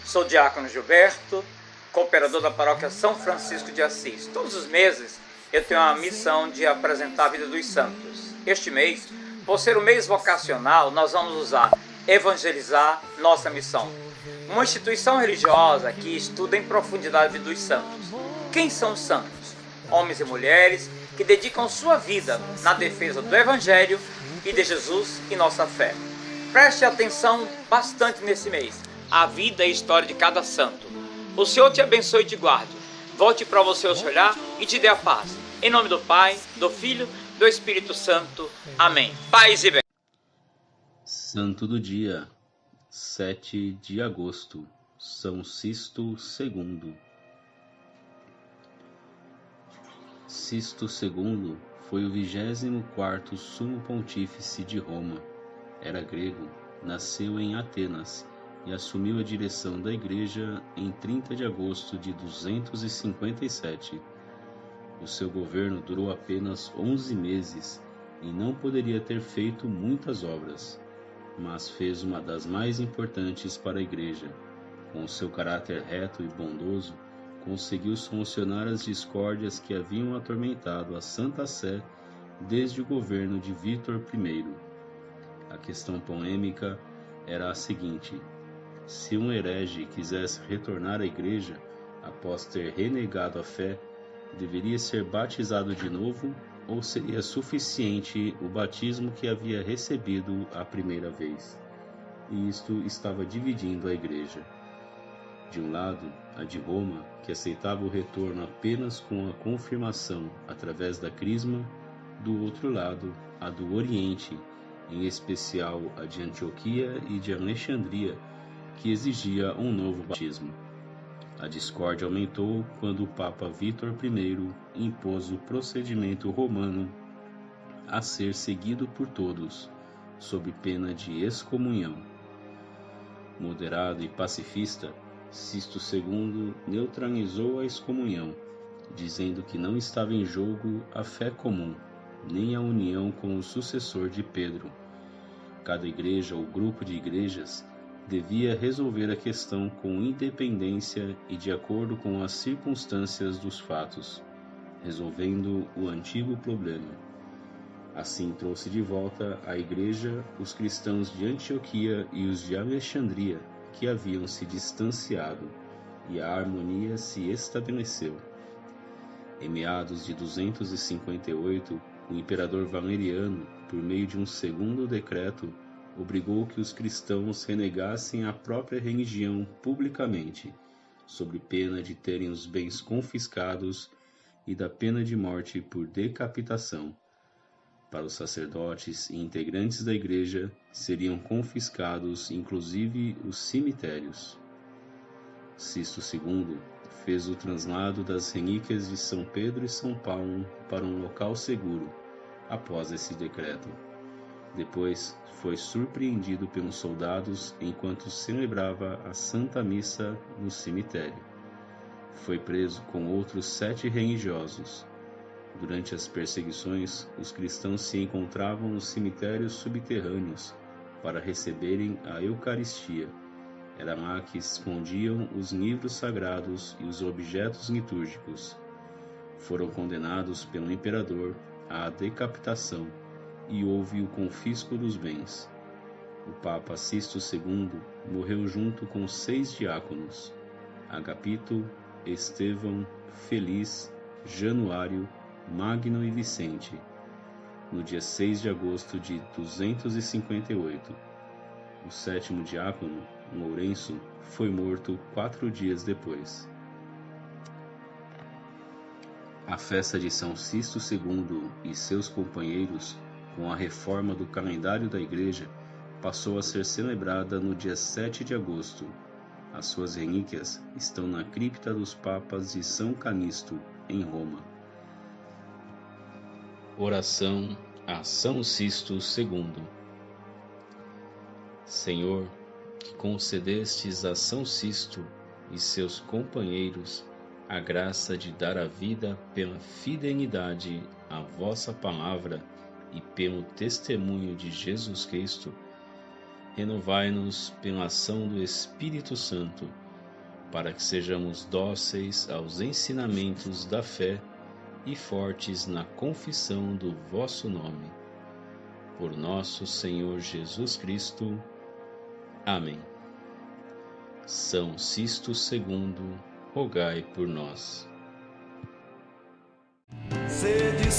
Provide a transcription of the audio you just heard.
Sou o diácono Gilberto, cooperador da paróquia São Francisco de Assis. Todos os meses eu tenho a missão de apresentar a vida dos santos. Este mês, por ser o mês vocacional, nós vamos usar evangelizar nossa missão. Uma instituição religiosa que estuda em profundidade a vida dos santos. Quem são os santos? Homens e mulheres que dedicam sua vida na defesa do Evangelho e de Jesus e nossa fé. Preste atenção bastante nesse mês. A vida e a história de cada santo. O Senhor te abençoe e te guarde. Volte para você o seu olhar e te dê a paz. Em nome do Pai, do Filho, do Espírito Santo. Amém. Paz e bem. Santo do dia, 7 de agosto, São Sisto II. Sisto II foi o 24º Sumo Pontífice de Roma. Era grego, nasceu em Atenas e assumiu a direção da Igreja em 30 de agosto de 257. O seu governo durou apenas 11 meses e não poderia ter feito muitas obras, mas fez uma das mais importantes para a Igreja. Com seu caráter reto e bondoso, conseguiu solucionar as discórdias que haviam atormentado a Santa Sé desde o governo de Vítor I. A questão polêmica era a seguinte: se um herege quisesse retornar à Igreja após ter renegado a fé, deveria ser batizado de novo ou seria suficiente o batismo que havia recebido a primeira vez? E isto estava dividindo a Igreja. De um lado, a de Roma, que aceitava o retorno apenas com a confirmação através da crisma; do outro lado, a do Oriente, em especial a de Antioquia e de Alexandria, que exigia um novo batismo. A discórdia aumentou quando o Papa Vítor I impôs o procedimento romano a ser seguido por todos, sob pena de excomunhão. Moderado e pacifista, Sisto II neutralizou a excomunhão, dizendo que não estava em jogo a fé comum, nem a união com o sucessor de Pedro. Cada igreja ou grupo de igrejas devia resolver a questão com independência e de acordo com as circunstâncias dos fatos, resolvendo o antigo problema. Assim trouxe de volta à Igreja os cristãos de Antioquia e os de Alexandria, que haviam se distanciado, e a harmonia se estabeleceu. Em meados de 258, o imperador Valeriano, por meio de um segundo decreto, obrigou que os cristãos renegassem a própria religião publicamente, sob pena de terem os bens confiscados e da pena de morte por decapitação. Para os sacerdotes e integrantes da Igreja, seriam confiscados inclusive os cemitérios. Sisto II fez o traslado das relíquias de São Pedro e São Paulo para um local seguro, após esse decreto. Depois foi surpreendido pelos soldados enquanto celebrava a Santa Missa no cemitério. Foi preso com outros 7 religiosos. Durante as perseguições, os cristãos se encontravam nos cemitérios subterrâneos para receberem a Eucaristia. Era lá que escondiam os livros sagrados e os objetos litúrgicos. Foram condenados pelo imperador à decapitação e houve o confisco dos bens. O Papa Sisto II morreu junto com 6 diáconos: Agapito, Estevão, Feliz, Januário, Magno e Vicente, no dia 6 de agosto de 258. O 7º diácono, Lourenço, foi morto 4 dias depois. A festa de São Sisto II e seus companheiros, com a reforma do calendário da Igreja, passou a ser celebrada no dia 7 de agosto. As suas relíquias estão na cripta dos Papas de São Canisto, em Roma. Oração a São Sisto II. Senhor, que concedestes a São Sisto e seus companheiros a graça de dar a vida pela fidelidade à vossa palavra e pelo testemunho de Jesus Cristo, renovai-nos pela ação do Espírito Santo, para que sejamos dóceis aos ensinamentos da fé e fortes na confissão do vosso nome. Por nosso Senhor Jesus Cristo. Amém. São Sisto II, rogai por nós. Sede